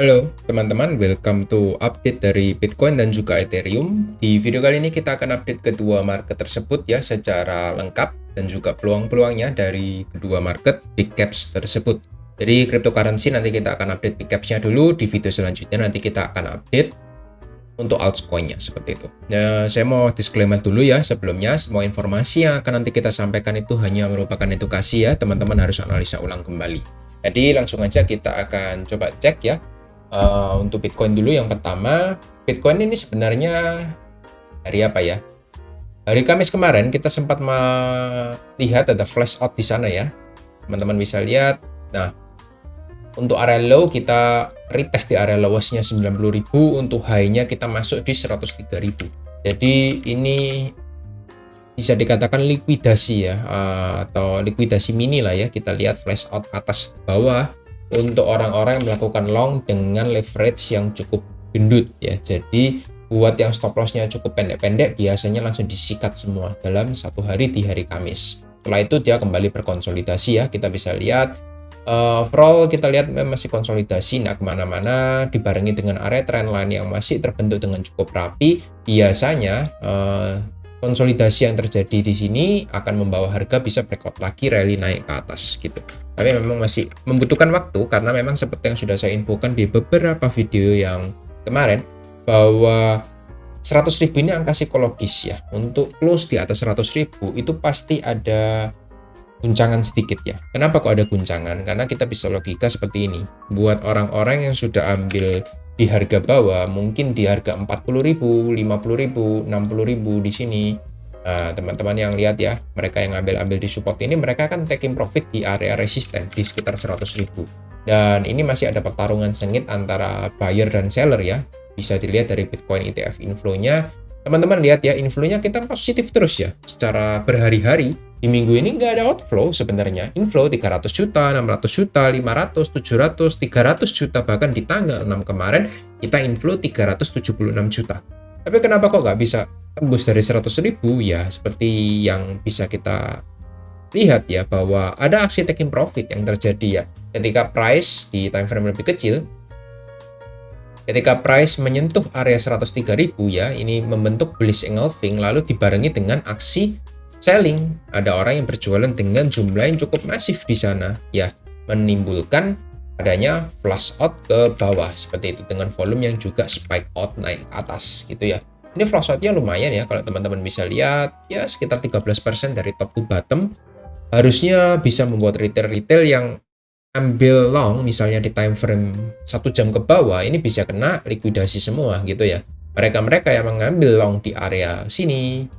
Halo teman-teman, welcome to update dari Bitcoin dan juga Ethereum. Di video kali ini kita akan update kedua market tersebut ya secara lengkap dan juga peluang-peluangnya dari kedua market big caps tersebut. Jadi cryptocurrency nanti kita akan update big caps-nya dulu, di video selanjutnya nanti kita akan update untuk altcoin-nya seperti itu. Nah, saya mau disclaimer dulu ya sebelumnya, semua informasi yang akan nanti kita sampaikan itu hanya merupakan edukasi ya, teman-teman harus analisa ulang kembali. Jadi langsung aja kita akan coba cek ya. Untuk Bitcoin dulu yang pertama, Bitcoin ini sebenarnya hari apa ya? Hari Kamis kemarin kita sempat melihat ada flash out di sana ya. Teman-teman bisa lihat. Nah, untuk area low kita retest di area lowest-nya 90.000, untuk high-nya kita masuk di 103.000. Jadi ini bisa dikatakan likuidasi ya, atau likuidasi mini lah ya. Kita lihat flash out atas bawah untuk orang-orang yang melakukan long dengan leverage yang cukup gendut ya. Jadi buat yang stop loss-nya cukup pendek-pendek biasanya langsung disikat semua dalam satu hari di hari Kamis. Setelah itu dia kembali berkonsolidasi ya. Kita bisa lihat overall kita lihat masih konsolidasi nggak kemana-mana, dibarengi dengan area trendline yang masih terbentuk dengan cukup rapi. Biasanya konsolidasi yang terjadi di sini akan membawa harga bisa breakout lagi, rally naik ke atas gitu. Tapi memang masih membutuhkan waktu karena memang seperti yang sudah saya infokan di beberapa video yang kemarin bahwa 100.000 ini angka psikologis ya. Untuk close di atas 100.000 itu pasti ada guncangan sedikit ya. Kenapa kok ada guncangan? Karena kita bisa logika seperti ini. Buat orang-orang yang sudah ambil di harga bawah, mungkin di harga 40.000, 50.000, 60.000 di sini. Nah, teman-teman yang lihat ya, mereka yang ambil di support ini, mereka akan taking profit di area resisten di sekitar 100.000. Dan ini masih ada pertarungan sengit antara buyer dan seller ya. Bisa dilihat dari Bitcoin ETF inflow-nya. Teman-teman lihat ya, inflow-nya kita positif terus ya. Secara berhari-hari, di minggu ini nggak ada outflow sebenarnya. Inflow 300 juta, 600 juta, 500, 700, 300 juta. Bahkan di tanggal 6 kemarin, kita inflow 376 juta. Tapi kenapa kok nggak bisa tembus dari 100.000 ya, seperti yang bisa kita lihat ya, bahwa ada aksi taking profit yang terjadi ya ketika price di time frame lebih kecil, ketika price menyentuh area 103.000 ya, ini membentuk bullish engulfing lalu dibarengi dengan aksi selling. Ada orang yang berjualan dengan jumlah yang cukup masif di sana ya, menimbulkan adanya flush out ke bawah seperti itu dengan volume yang juga spike out naik ke atas gitu ya. Ini flush outnya lumayan ya, kalau teman-teman bisa lihat ya sekitar 13% dari top to bottom. Harusnya bisa membuat retail-retail yang ambil long misalnya di time frame 1 jam ke bawah ini bisa kena likuidasi semua gitu ya. Mereka-mereka yang mengambil long di area sini,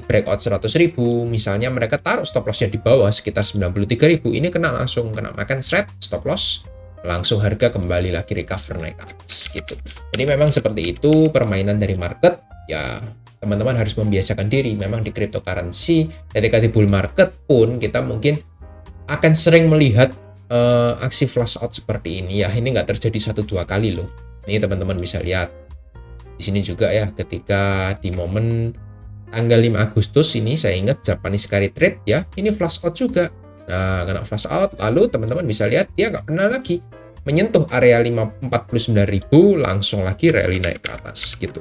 breakout 100.000, misalnya mereka taruh stop loss-nya di bawah sekitar 93.000, ini langsung kena makan shred stop loss, langsung harga kembali lagi recover naik ke atas gitu. Jadi memang seperti itu permainan dari market ya. Teman-teman harus membiasakan diri. Memang di cryptocurrency ketika di bull market pun kita mungkin akan sering melihat aksi flush out seperti ini ya. Ini nggak terjadi 1-2 kali loh. Ini teman-teman bisa lihat di sini juga ya, ketika di momen tanggal 5 Agustus ini saya ingat Japanese carry trade ya, ini flush out juga. Nah, kena flush out, lalu teman-teman bisa lihat dia nggak pernah lagi menyentuh area 49.000, langsung lagi rally naik ke atas gitu.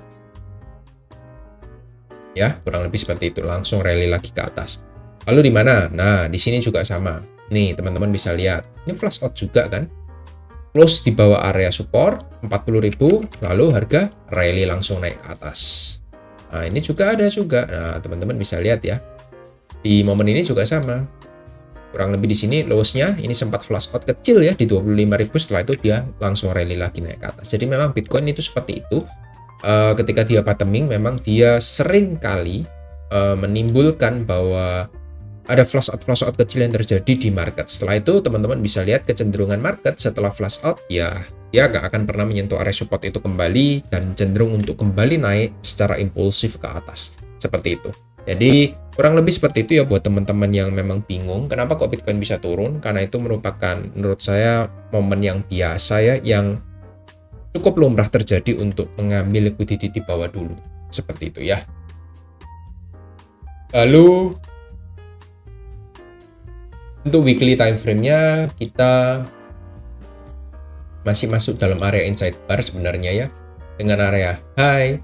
Ya, kurang lebih seperti itu, langsung rally lagi ke atas. Lalu di mana? Nah, di sini juga sama. Nih, teman-teman bisa lihat. Ini flush out juga kan? Close di bawah area support 40.000, lalu harga rally langsung naik ke atas. Nah, ini juga ada juga. Nah, teman-teman bisa lihat ya. Di momen ini juga sama. Kurang lebih di sini lowest-nya ini sempat flush out kecil ya di 25.000, setelah itu dia langsung rally lagi naik ke atas. Jadi memang Bitcoin itu seperti itu. Ketika dia bottoming memang dia sering kali menimbulkan bahwa ada flush out kecil yang terjadi di market. Setelah itu teman-teman bisa lihat kecenderungan market setelah flush out ya, dia nggak akan pernah menyentuh area support itu kembali dan cenderung untuk kembali naik secara impulsif ke atas seperti itu. Jadi kurang lebih seperti itu ya buat teman-teman yang memang bingung kenapa kok Bitcoin bisa turun, karena itu merupakan menurut saya momen yang biasa ya, yang cukup lumrah terjadi untuk mengambil liquidity di bawah dulu seperti itu ya. Lalu untuk weekly time frame-nya kita masih masuk dalam area inside bar sebenarnya ya, dengan area high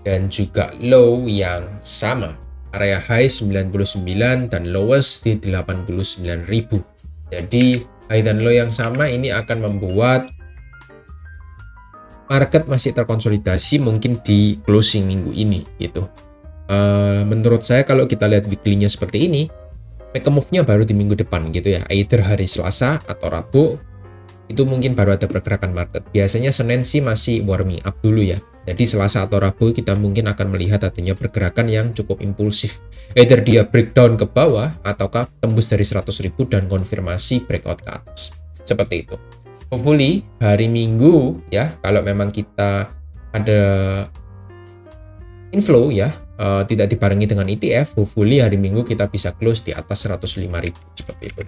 dan juga low yang sama. Area high 99 dan lowest di 89.000. Jadi high dan low yang sama ini akan membuat market masih terkonsolidasi mungkin di closing minggu ini gitu. Menurut saya kalau kita lihat weekly-nya seperti ini, make a move-nya baru di minggu depan gitu ya, either hari Selasa atau Rabu, itu mungkin baru ada pergerakan market. Biasanya Senin sih masih warming up dulu ya. Jadi Selasa atau Rabu kita mungkin akan melihat adanya pergerakan yang cukup impulsif. Either dia breakdown ke bawah ataukah tembus dari 100.000 dan konfirmasi breakout ke atas. Seperti itu. Hopefully hari Minggu ya, kalau memang kita ada inflow ya, tidak dibarengi dengan ETF, hopefully hari Minggu kita bisa close di atas 105.000 seperti itu.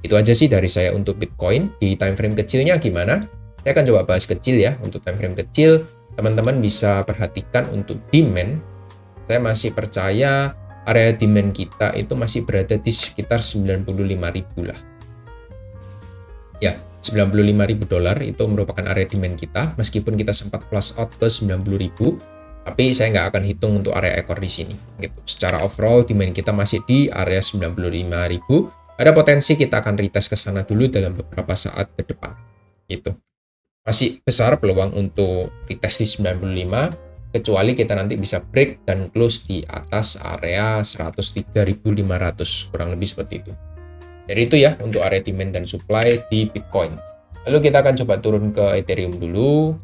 Itu aja sih dari saya untuk Bitcoin. Di time frame kecilnya gimana? Saya akan coba bahas kecil ya. Untuk time frame kecil, teman-teman bisa perhatikan untuk demand. Saya masih percaya area demand kita itu masih berada di sekitar 95.000 lah. Ya, $95.000 itu merupakan area demand kita, meskipun kita sempat flush out ke 90.000, tapi saya nggak akan hitung untuk area ekor di sini. Gitu. Secara overall, demand kita masih di area 95.000. Ada potensi kita akan retest ke sana dulu dalam beberapa saat ke depan. Gitu. Masih besar peluang untuk retest di 95, kecuali kita nanti bisa break dan close di atas area 103.500, kurang lebih seperti itu. Jadi itu ya untuk area demand dan supply di Bitcoin. Lalu kita akan coba turun ke Ethereum dulu.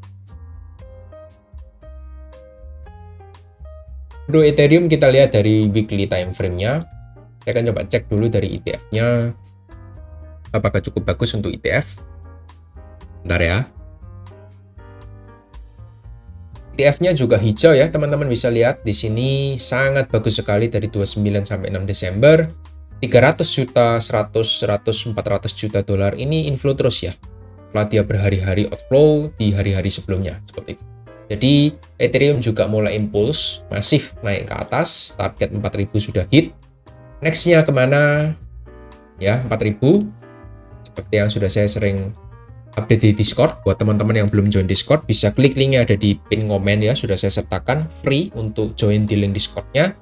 Untuk Ethereum kita lihat dari weekly time frame-nya. Saya akan coba cek dulu dari ETF-nya. Apakah cukup bagus untuk ETF? Bentar ya. ETF-nya juga hijau ya, teman-teman bisa lihat di sini sangat bagus sekali dari 29 sampai 6 Desember. 300 juta, 100, 400 juta dolar ini inflow terus ya. Setelah dia berhari-hari outflow di hari-hari sebelumnya seperti itu. Jadi Ethereum juga mulai impuls, masif naik ke atas, target 4.000 sudah hit. Next-nya kemana? Ya, 4.000. Seperti yang sudah saya sering update di Discord. Buat teman-teman yang belum join Discord, bisa klik linknya ada di pin komen ya. Sudah saya sertakan free untuk join di link Discord-nya.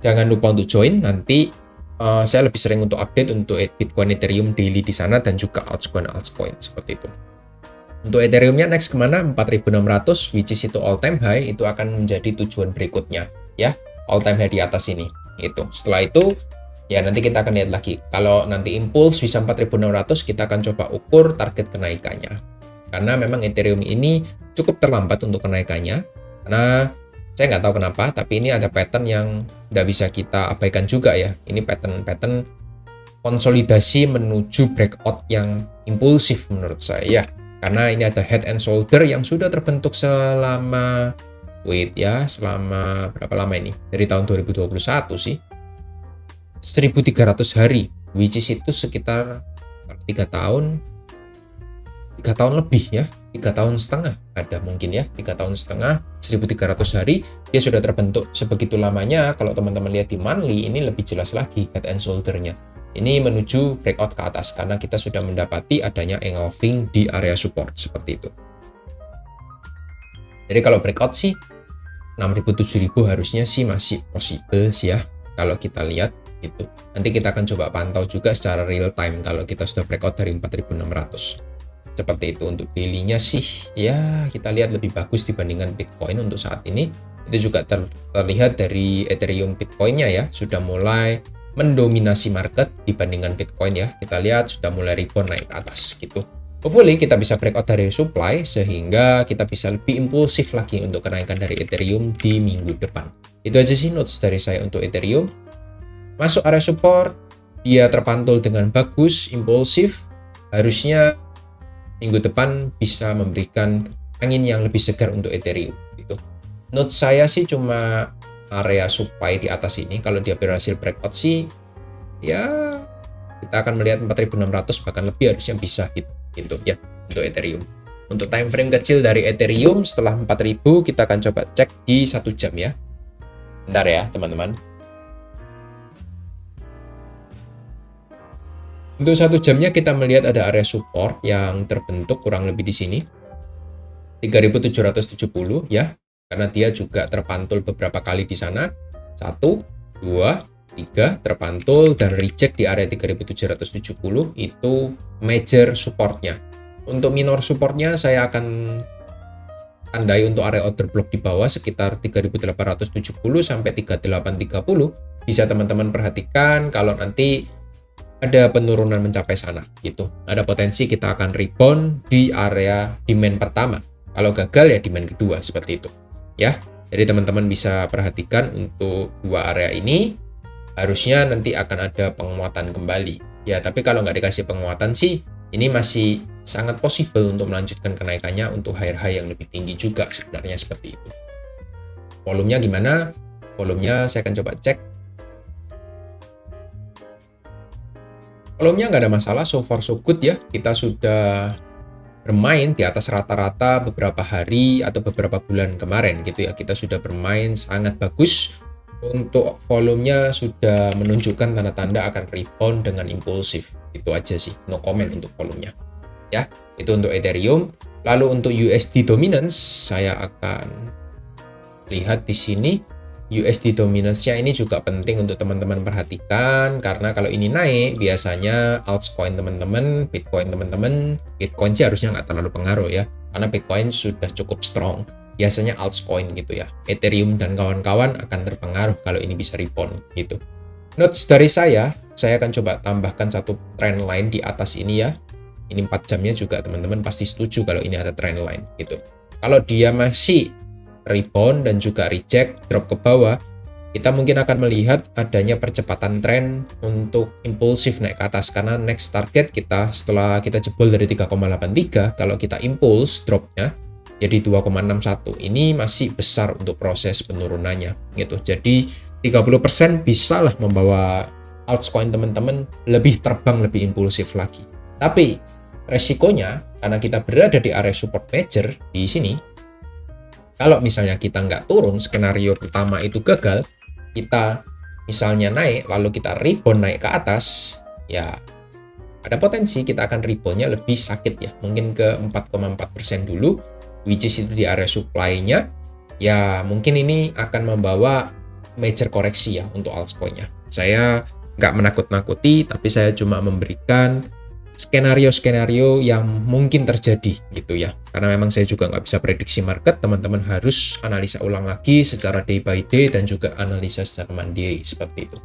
Jangan lupa untuk join, nanti saya lebih sering untuk update untuk Bitcoin Ethereum daily di sana dan juga altcoin seperti itu. Untuk Ethereum-nya next kemana? 4.600, which is itu all time high, itu akan menjadi tujuan berikutnya ya, all time high di atas ini. Itu. Setelah itu ya nanti kita akan lihat lagi. Kalau nanti impuls bisa 4.600, kita akan coba ukur target kenaikannya. Karena memang Ethereum ini cukup terlambat untuk kenaikannya. Karena saya nggak tahu kenapa, tapi ini ada pattern yang nggak bisa kita abaikan juga ya. Ini pattern konsolidasi menuju breakout yang impulsif menurut saya. Karena ini ada head and shoulder yang sudah terbentuk selama, selama berapa lama ini? Dari tahun 2021 sih. 1.300 hari, which is itu sekitar 3 tahun lebih ya. 3 tahun setengah ada mungkin ya, 3 tahun setengah, 1.300 hari dia sudah terbentuk sebegitu lamanya. Kalau teman-teman lihat di monthly ini lebih jelas lagi head and shoulder-nya. Ini menuju breakout ke atas karena kita sudah mendapati adanya engulfing di area support seperti itu. Jadi kalau breakout sih 6.000-7.000 harusnya sih masih possible sih ya kalau kita lihat itu. Nanti kita akan coba pantau juga secara real time kalau kita sudah breakout dari 4.600. Seperti itu. Untuk daily-nya sih ya kita lihat lebih bagus dibandingkan Bitcoin untuk saat ini. Itu juga terlihat dari Ethereum Bitcoin-nya ya, sudah mulai mendominasi market dibandingkan Bitcoin ya. Kita lihat sudah mulai rebound naik ke atas gitu. Hopefully kita bisa breakout dari supply sehingga kita bisa lebih impulsif lagi untuk kenaikan dari Ethereum di minggu depan. Itu aja sih notes dari saya untuk Ethereum. Masuk area support, dia terpantul dengan bagus, impulsif. Harusnya minggu depan bisa memberikan angin yang lebih segar untuk Ethereum gitu. Note saya sih cuma area supply di atas ini. Kalau dia berhasil breakout sih ya kita akan melihat 4.600 bahkan lebih harusnya bisa hit gitu ya untuk Ethereum. Untuk time frame kecil dari Ethereum setelah 4.000 kita akan coba cek di 1 jam ya. Bentar ya teman-teman. Untuk 1 jamnya kita melihat ada area support yang terbentuk kurang lebih di sini 3770 ya, karena dia juga terpantul beberapa kali di sana. 1, 2, 3 terpantul dan reject di area 3770 itu major supportnya. Untuk minor supportnya saya akan tandai untuk area order block di bawah sekitar 3870 sampai 3830. Bisa teman-teman perhatikan kalau nanti ada penurunan mencapai sana gitu. Ada potensi kita akan rebound di area demand pertama. Kalau gagal ya demand kedua seperti itu. Ya. Jadi teman-teman bisa perhatikan untuk dua area ini harusnya nanti akan ada penguatan kembali. Ya, tapi kalau nggak dikasih penguatan sih ini masih sangat possible untuk melanjutkan kenaikannya untuk high-high yang lebih tinggi juga sebenarnya seperti itu. Volumenya gimana? Volumenya saya akan coba cek. Volumenya nggak ada masalah, so far so good ya. Kita sudah bermain di atas rata-rata beberapa hari atau beberapa bulan kemarin gitu ya. Kita sudah bermain sangat bagus. Untuk volumenya sudah menunjukkan tanda-tanda akan rebound dengan impulsif. Itu aja sih, no comment untuk volumenya. Ya, itu untuk Ethereum. Lalu untuk USD dominance, saya akan lihat di sini. USD dominance-nya ini juga penting untuk teman-teman perhatikan, karena kalau ini naik, biasanya altcoin teman-teman, Bitcoin teman-teman, Bitcoin sih harusnya nggak terlalu pengaruh ya, karena Bitcoin sudah cukup strong. Biasanya altcoin gitu ya, Ethereum dan kawan-kawan akan terpengaruh kalau ini bisa rebound gitu. Notes dari saya akan coba tambahkan satu trend line di atas ini ya. Ini 4 jamnya juga teman-teman pasti setuju kalau ini ada trend line gitu. Kalau dia masih rebound dan juga reject, drop ke bawah, kita mungkin akan melihat adanya percepatan tren untuk impulsif naik ke atas, karena next target kita setelah kita jebol dari 3,83, kalau kita impuls dropnya jadi 2,61, ini masih besar untuk proses penurunannya gitu. Jadi 30% bisa lah membawa altcoin teman-teman lebih terbang, lebih impulsif lagi. Tapi resikonya karena kita berada di area support major di sini, kalau misalnya kita nggak turun, skenario pertama itu gagal, kita misalnya naik, lalu kita rebound naik ke atas, ya ada potensi kita akan reboundnya lebih sakit ya, mungkin ke 4,4% dulu, which is itu di area supply-nya, ya mungkin ini akan membawa major koreksi ya untuk altcoin-nya. Saya nggak menakut-nakuti, tapi saya cuma memberikan skenario-skenario yang mungkin terjadi gitu ya, karena memang saya juga nggak bisa prediksi market. Teman-teman harus analisa ulang lagi secara day by day dan juga analisa secara mandiri seperti itu.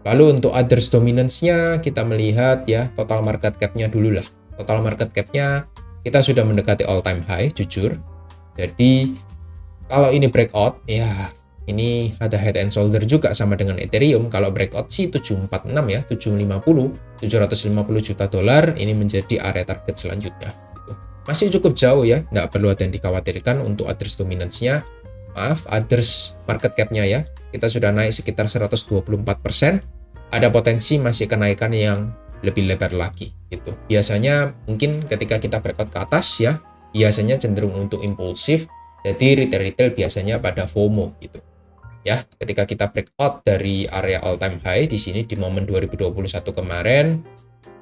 Lalu untuk others dominance-nya kita melihat ya, total market cap-nya dulu lah. Total market cap-nya kita sudah mendekati all time high jujur. Jadi kalau ini breakout ya, ini ada head and shoulder juga sama dengan Ethereum. Kalau breakout sih 746 ya, 750 juta dolar, ini menjadi area target selanjutnya. Gitu. Masih cukup jauh ya, nggak perlu ada yang dikhawatirkan untuk others dominance-nya. Maaf, others market cap-nya ya, kita sudah naik sekitar 124%. Ada potensi masih kenaikan yang lebih lebar lagi. Gitu. Biasanya mungkin ketika kita breakout ke atas ya, biasanya cenderung untuk impulsif. Jadi retail-retail biasanya pada FOMO gitu. Ya, ketika kita breakout dari area all time high di sini di momen 2021 kemarin,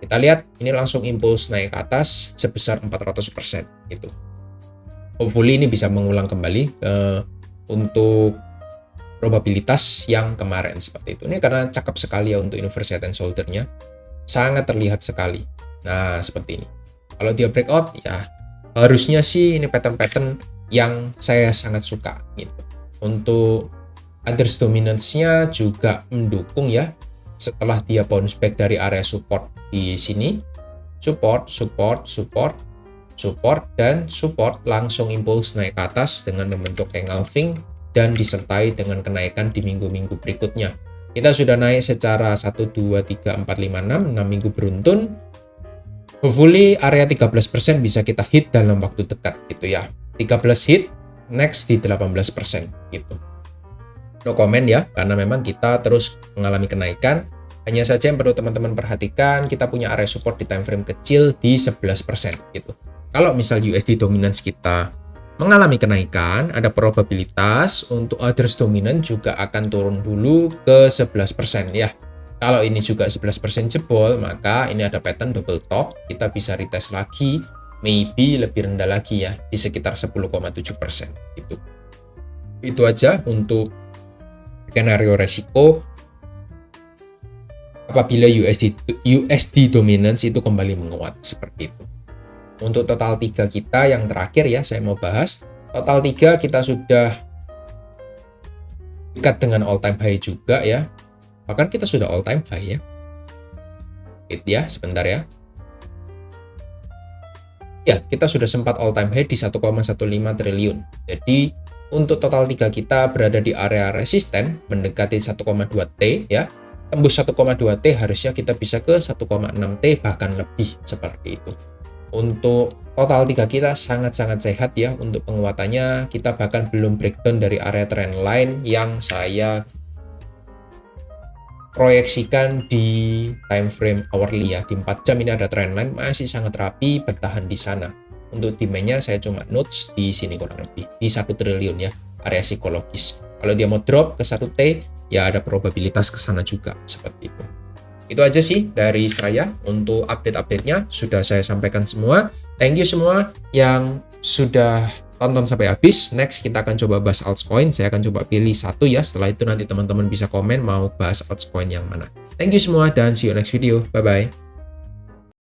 kita lihat ini langsung impuls naik ke atas sebesar 400% gitu. Hopefully ini bisa mengulang kembali untuk probabilitas yang kemarin seperti itu. Ini karena cakep sekali ya untuk inverse head and shoulder-nya. Sangat terlihat sekali. Nah, seperti ini. Kalau dia breakout ya harusnya sih ini pattern-pattern yang saya sangat suka gitu. Untuk others dominance-nya juga mendukung ya, setelah dia bounce back dari area support di sini, support, dan support langsung impuls naik ke atas dengan membentuk engulfing dan disertai dengan kenaikan di minggu-minggu berikutnya. Kita sudah naik secara 1, 2, 3, 4, 5, 6 minggu beruntun. Hopefully area 13% bisa kita hit dalam waktu dekat gitu ya. 13 hit, next di 18% gitu. No comment ya, karena memang kita terus mengalami kenaikan. Hanya saja yang perlu teman-teman perhatikan, kita punya area support di time frame kecil di 11% gitu. Kalau misal USD dominance kita mengalami kenaikan, ada probabilitas untuk others dominant juga akan turun dulu ke 11% ya. Kalau ini juga 11% jebol, maka ini ada pattern double top. Kita bisa retest lagi, maybe lebih rendah lagi ya, di sekitar 10,7% gitu. Itu aja untuk skenario resiko apabila USD dominance itu kembali menguat seperti itu. Untuk total 3 kita yang terakhir ya, saya mau bahas. Total 3 kita sudah dekat dengan all time high juga ya. Bahkan kita sudah all time high ya. Ya, sebentar ya. Ya, kita sudah sempat all time high di 1,15 triliun. Jadi, untuk total 3 kita berada di area resisten mendekati 1,2T ya. Tembus 1,2T harusnya kita bisa ke 1,6T bahkan lebih seperti itu. Untuk total 3 kita sangat-sangat sehat ya untuk penguatannya. Kita bahkan belum breakdown dari area trendline yang saya proyeksikan di time frame hourly ya. Di 4 jam ini ada trendline masih sangat rapi bertahan di sana. Untuk demand-nya saya cuma notes di sini kurang lebih di 1 triliun ya, area psikologis. Kalau dia mau drop ke 1T ya ada probabilitas ke sana juga seperti itu. Itu aja sih dari saya untuk update-update-nya sudah saya sampaikan semua. Thank you semua yang sudah tonton sampai habis. Next kita akan coba bahas altcoin. Saya akan coba pilih satu ya. Setelah itu nanti teman-teman bisa komen mau bahas altcoin yang mana. Thank you semua dan see you next video. Bye-bye.